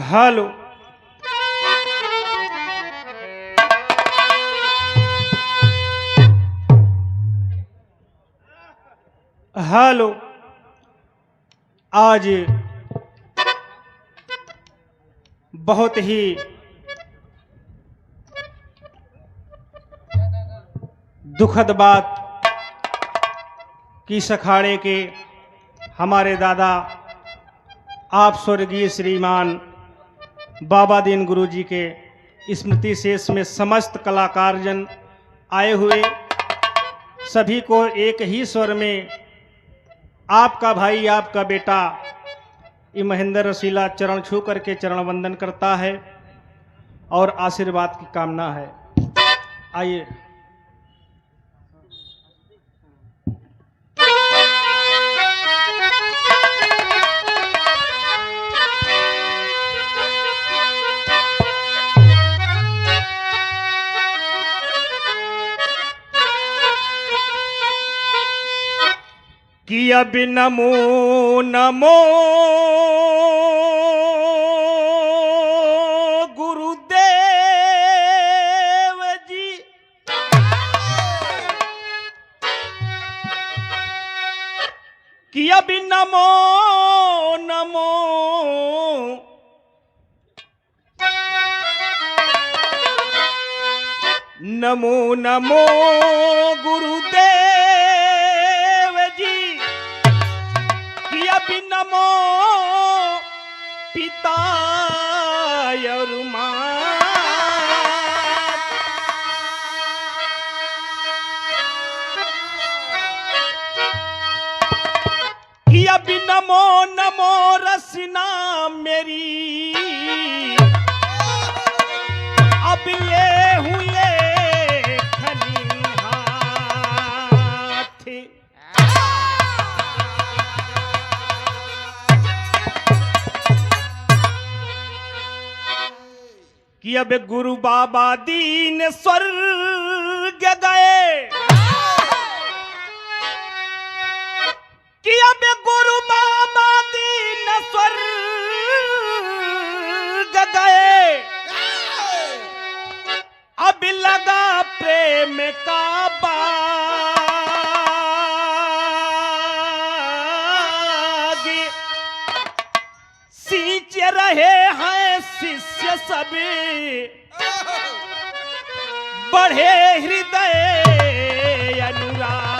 Hello. Hello. आज बहुत ही दुखद बात कि इस अखाड़े के हमारे दादा आप स्वर्गीय श्रीमान बाबा दीन गुरु जी के स्मृति शेष में समस्त कलाकारजन आए हुए, सभी को एक ही स्वर में आपका भाई आपका बेटा ये महेंद्र रसीला चरण छू करके चरण वंदन करता है और आशीर्वाद की कामना है। आइए। कि अब नमो नमो गुरुदेव जी, कि अब नमो नमो नमो नमो गुरुदेव भी नमो पिता और माँ, किया भी नमो नमो रसना मेरी, अब ले हुए खली हाथ, कि अब गुरु बाबा दीन स्वर्ग गए, कि अब गुरु बाबा दीन स्वर्ग गए, अब लगा प्रेम का बाग, सींच रहे हैं शिष्य सभी, बढ़े हृदय अनुराग,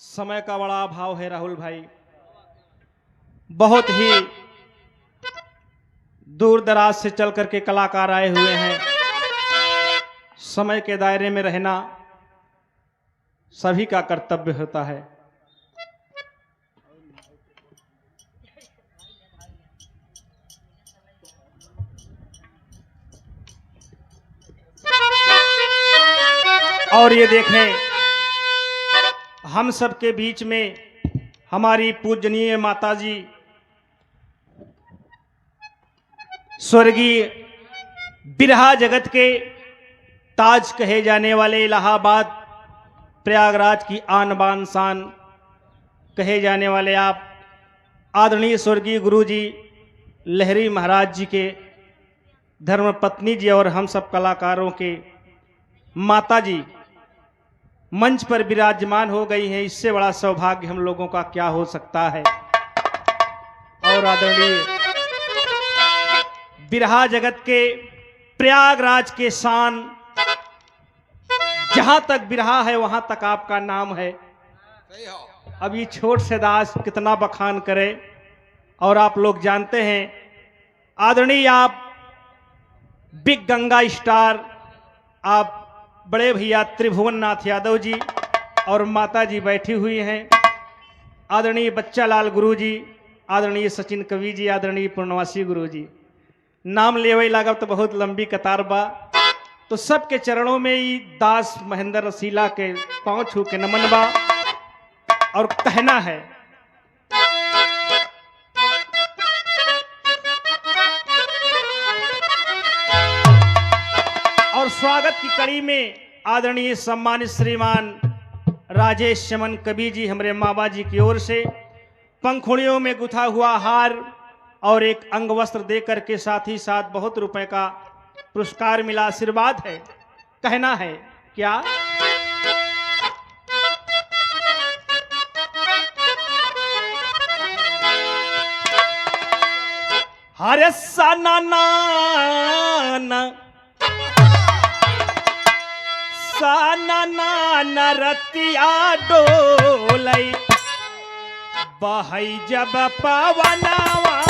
समय का बड़ा अभाव है राहुल भाई। बहुत ही दूर दराज से चल करके कलाकार आए हुए हैं। समय के दायरे में रहना सभी का कर्तव्य होता है। और ये देखें, हम सबके बीच में हमारी पूजनीय माताजी स्वर्गीय बिरहा जगत के ताज कहे जाने वाले इलाहाबाद प्रयागराज की आन बान शान कहे जाने वाले आप आदरणीय स्वर्गीय गुरु जी लहरी महाराज जी के धर्मपत्नी जी और हम सब कलाकारों के माता जी मंच पर विराजमान हो गई हैं। इससे बड़ा सौभाग्य हम लोगों का क्या हो सकता है। और आदरणीय बिरहा जगत के प्रयागराज के शान, जहां तक बिरहा है वहां तक आपका नाम है। अब ये छोट से दास कितना बखान करे, और आप लोग जानते हैं आदरणीय आप बिग गंगा स्टार, आप बड़े भैया त्रिभुवन नाथ यादव जी और माता जी बैठी हुई हैं, आदरणीय बच्चा लाल गुरु जी, आदरणीय सचिन कवि जी, आदरणीय पूर्णवासी गुरु जी। नाम लेवे लागब तो बहुत लंबी कतार बा, तो सबके चरणों में ही दास महेंद्र रसीला के पांव छू के नमन बा और कहना है। और स्वागत की कड़ी में आदरणीय सम्मानित श्रीमान राजेश चमन कवि जी हमारे मामा जी की ओर से पंखुड़ियों में गुथा हुआ हार और एक अंग वस्त्र देकर के साथ ही साथ बहुत रुपए का पुरस्कार मिला, आशीर्वाद है। कहना है क्या? हरे सना ना रतिया डोलई बहई जब पवनवा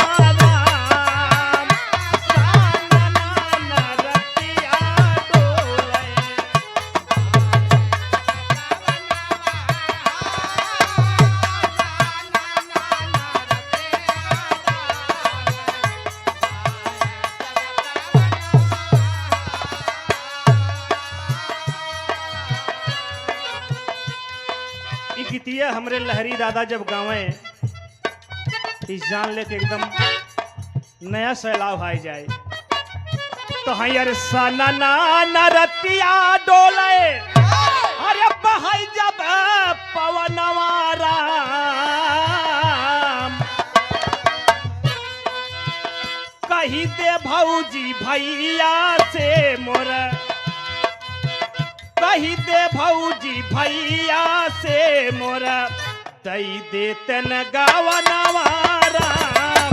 गीतिया हमरे लहरी दादा जब गावे इस जान लेके एकदम नया सैलाव आ जाए तो हाँ यार सना ना रतिया डोले अरे बहाई जब पवनवा राम कही दे भौजी भैया से मोर कही दे भौजी भैया से मोरा दई दे तन गावनवा राम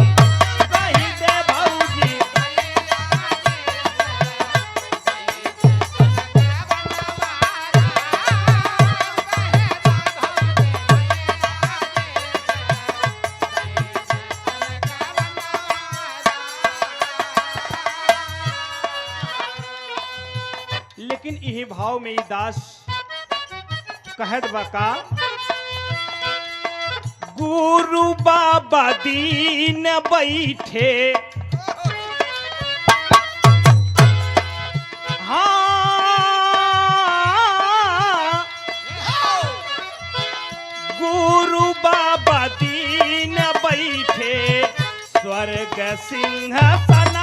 कही दे भौजी लेकिन यही भाव में दास कहत बका गुरु बाबा दीन बैठे हाँ गुरु बाबा दीन बैठे स्वर्ग सिंहासन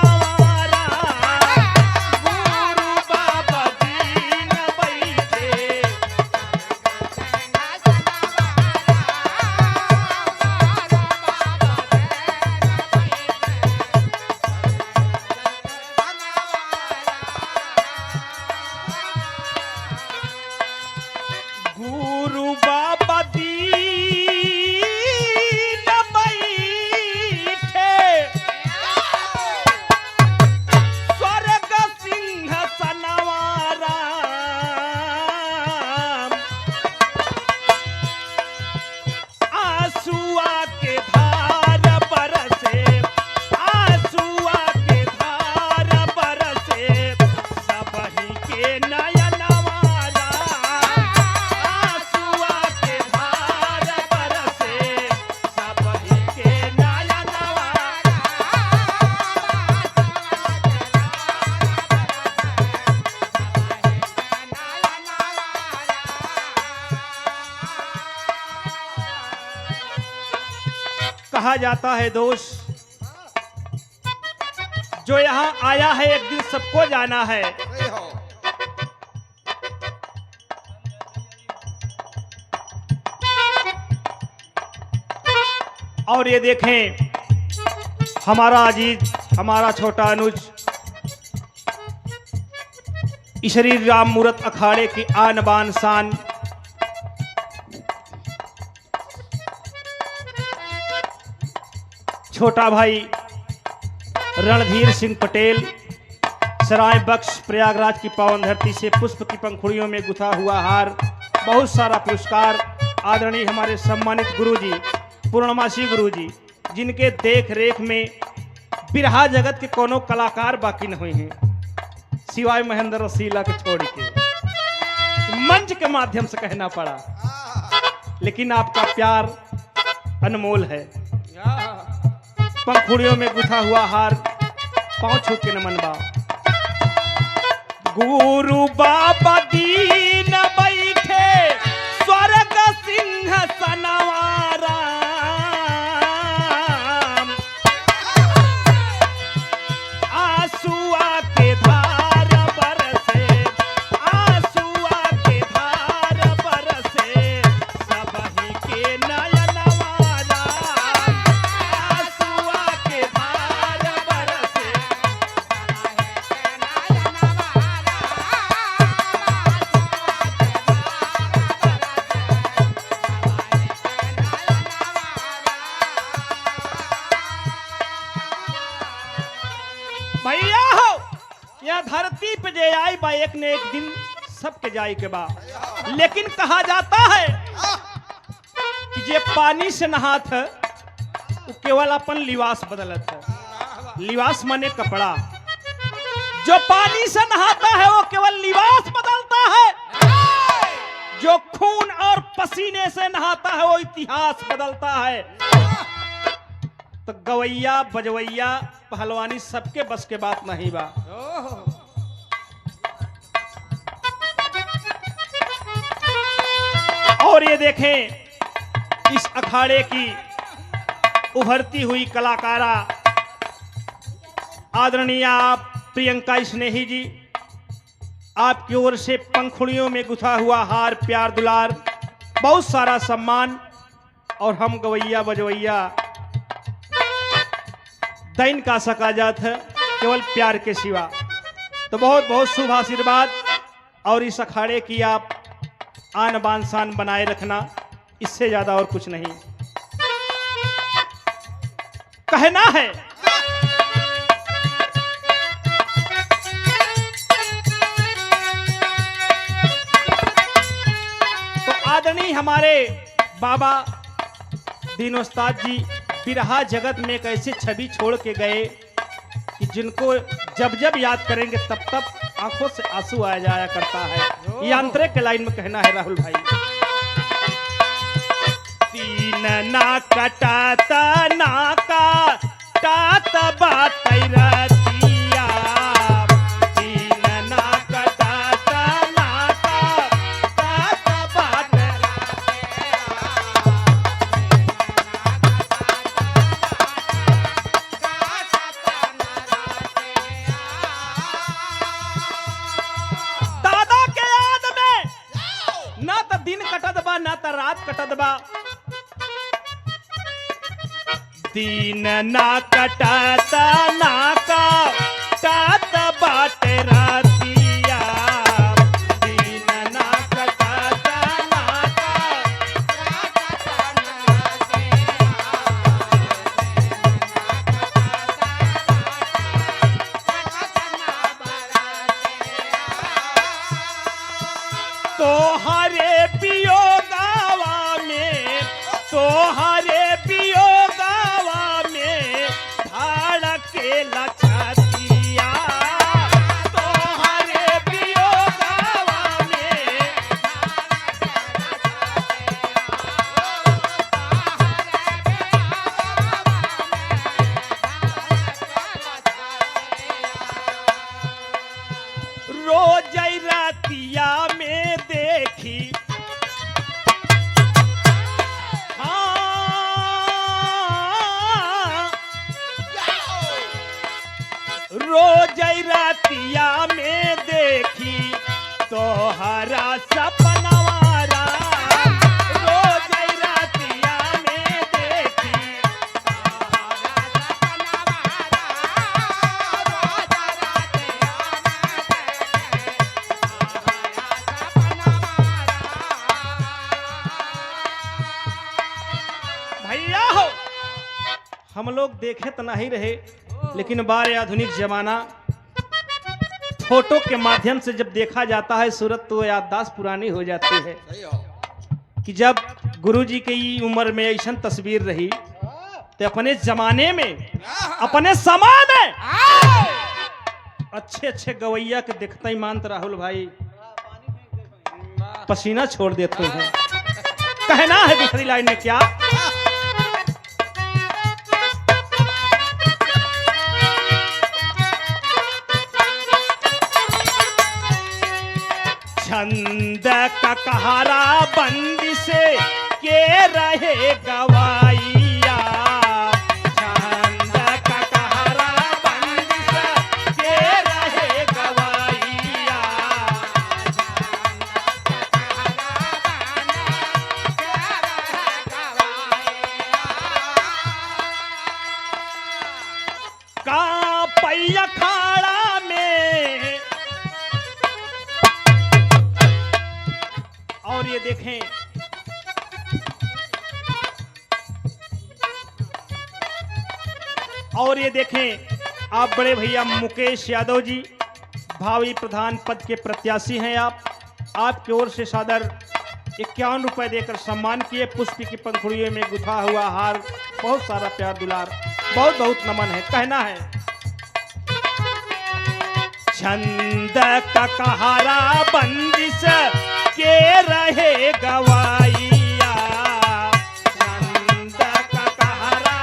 कहा जाता है दोस्त जो यहाँ आया है एक दिन सबको जाना है। और ये देखें हमारा अजीज हमारा छोटा अनुज श्री राम मूरत अखाड़े की आन बान शान छोटा भाई रणधीर सिंह पटेल सराय बख्श प्रयागराज की पावन धरती से पुष्प की पंखुड़ियों में गुथा हुआ हार बहुत सारा पुरस्कार आदरणीय हमारे सम्मानित गुरुजी पूर्णमासी गुरुजी जिनके देख रेख में बिरहा जगत के कोनो कलाकार बाकी न हुए हैं सिवाय महेंद्र रसीला के छोड़ के। मंच के माध्यम से कहना पड़ा लेकिन आपका प्यार अनमोल है। पंखुड़ियों में गुथा हुआ हार पांव छू के नमन बा। गुरु बाबा दीन बैठे स्वर्ग सिंहासनवा राम आंसुआ के धार बरसे भैया हो यह धरती पे जे आई बा एक ने एक दिन सबके जाई के बा, लेकिन कहा जाता है कि जे पानी से नहात है वो केवल अपन लिबास बदलत है। लिबास माने कपड़ा। जो पानी से नहाता है वो केवल लिबास बदलता है, जो खून और पसीने से नहाता है वो इतिहास बदलता है। तो गवैया बजवैया पहलवानी सबके बस के बात नहीं बा। और ये देखें इस अखाड़े की उभरती हुई कलाकारा आदरणीय आप प्रियंका स्नेही जी, आपकी ओर से पंखुड़ियों में गुथा हुआ हार, प्यार दुलार, बहुत सारा सम्मान। और हम गवैया बजवैया दैन का सका जात है केवल प्यार के सिवा। तो बहुत बहुत शुभ आशीर्वाद और इस अखाड़े की आप आन बान शान बनाए रखना, इससे ज्यादा और कुछ नहीं कहना है। तो आदरणीय हमारे बाबा दीन उस्ताद जी बिरहा जगत में एक ऐसे छवि छोड़ के गए कि जिनको जब जब याद करेंगे तब तब आंखों से आंसू आ जाया करता है। ये अंतरे के लाइन में कहना है राहुल भाई। तीन ना कटाता ना काटा बात रतिया, तीन ना कटाता ना काटा बात दादा के याद में ना तो दिन कटत बा ना तो रात कटत बा। दिन ना कटाता ना काटा बाट रातिया, दिन ना कटाता ना तोहरे वियोगावा में, तोहरे वियोगावा में धड़के लछतिया, तोहरे वियोगावा में रोज रातिया में देखी रोज रातिया में देखी तोहरा सपनवारा, रोज रातिया में देखी भैया हो हम लोग देखे तो नहीं रहे, लेकिन बार आधुनिक जमाना फोटो के माध्यम से जब देखा जाता है सूरत तो याददाश्त पुरानी हो जाती है कि जब गुरुजी की उम्र में ऐसा तस्वीर रही तो अपने जमाने में अपने समय में अच्छे अच्छे गवैया के देखते ही मानत राहुल भाई पसीना छोड़ देते हैं। कहना है दूसरी लाइन में क्या, छंद का कहारा बंदी से के रहे गवाइया, छंद का कहारा बंदी से के रहे गवाइया, का पैया खाड़ा में। और ये देखें और ये देखें आप बड़े भैया मुकेश यादव जी भावी प्रधान पद के प्रत्याशी हैं। आपकी ओर से सादर 51 रुपए देकर सम्मान किए। पुष्प की पंखुड़ियों में गुथा हुआ हार, बहुत सारा प्यार दुलार, बहुत बहुत नमन है। कहना है छंद का कहारा बंदिश के रहे गवाइया, छंद का कहारा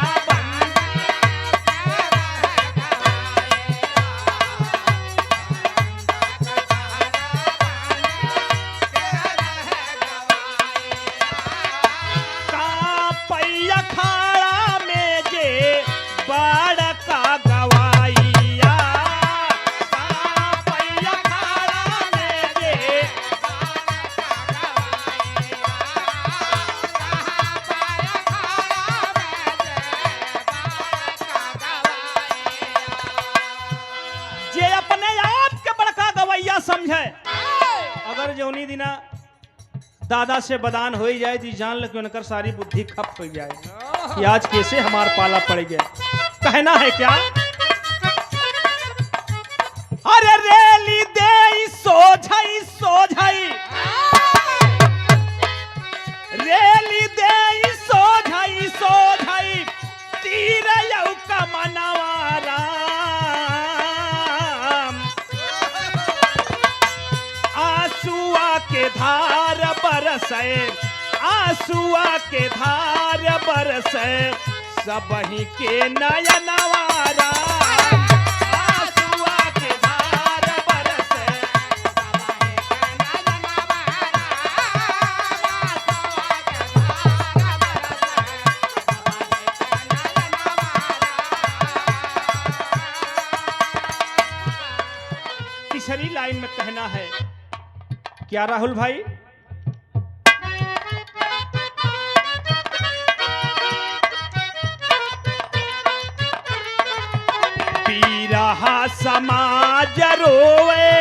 का पैया खाड़ा में जे बाड़ का गवाइया, का पैया खाड़ा में जे जे अपने आप के बड़का गवैया समझे। अगर जौनी दिना दादा से बदान हो जाए तो जान ले कि उनकर सारी बुद्धि खप हो जाए कि आज कैसे हमार पाला पड़ गया। कहना है क्या अरे रेली दे सोझाई सोझाई, रेली दे सोझाई सोझाई तीर यौ का मनवारा आंसुआ के धार बरसे, आंसुआ के धार बरसे सबही के नयनवारा, आंसुआ के धार बरसे तीसरी लाइन में कहना है क्या राहुल भाई पीरहा समाज रोवे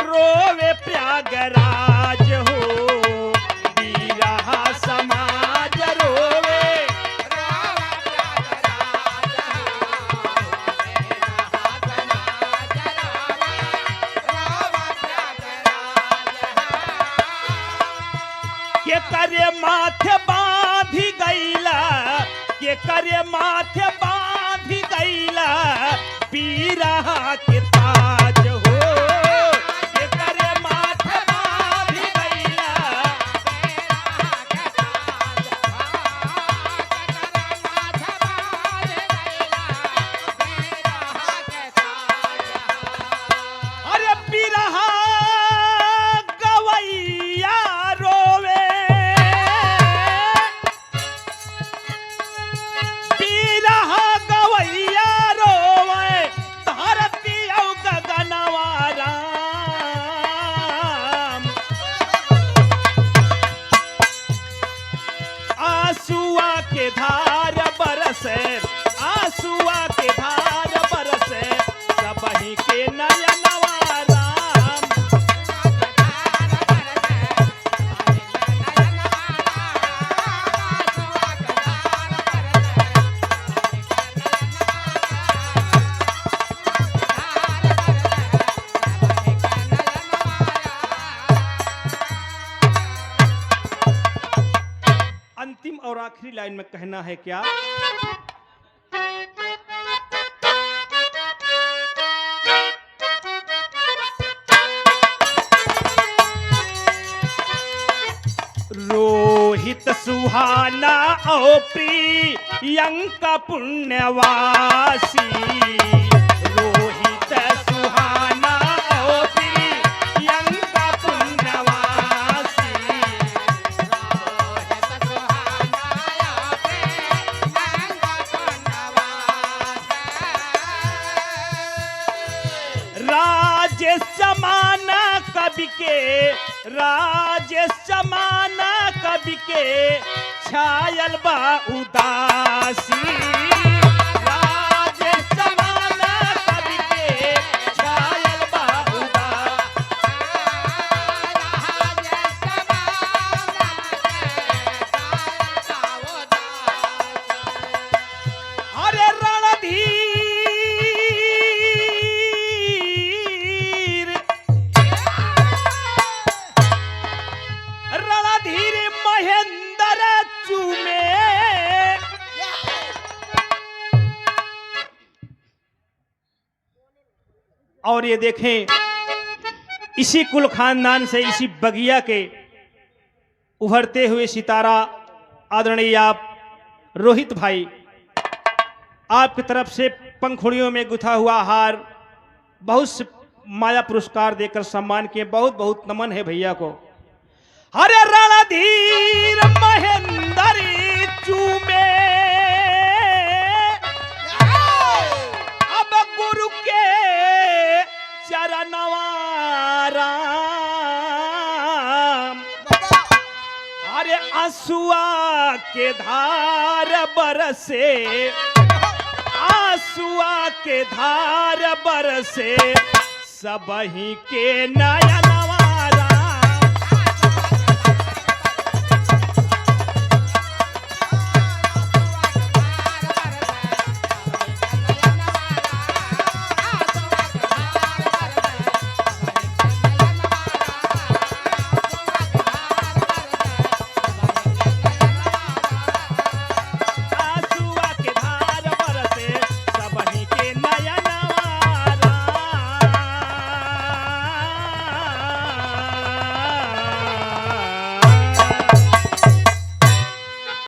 रोवे प्रयागराज हो, पीरहा समाज रोवे के करे माथे बांधी गईला, के करे माथे बांधी गईला पीरहा के ताज हो, के करे माथे बांधी गईला अरे पीरहा गवैया रोवे, पीरहा गवैया रोवे धरती औ गगनवारा आंसुआ के धार बरसे, आंसुआ के धार बरसे सबही के नयनवारा अंतिम और आखिरी लाइन में कहना है क्या रोहित सुहाना ओ प्रियंका पुण्यवासी, रोहित सुहाना ओ प्रियंका पुण्यवासी राजेश जमाना कवि के, राजेश जमाना कवि के छायल बा उदासी, राजेश जमाना कवि के छायल बा उदासी अरे रणधीर और ये देखें इसी कुल खानदान से, इसी बगिया के उभरते हुए सितारा आदरणीय आप रोहित भाई, आपकी तरफ से पंखुड़ियों में गुथा हुआ हार, बहुत से माया पुरस्कार देकर सम्मान किए। बहुत बहुत नमन है भैया को। हरे रणधीर महेंद्र चूमे अब गुरु के चरणवाराम। अरे आंसुआ के धार बरसे, आंसुआ के धार बरसे सबही के नयन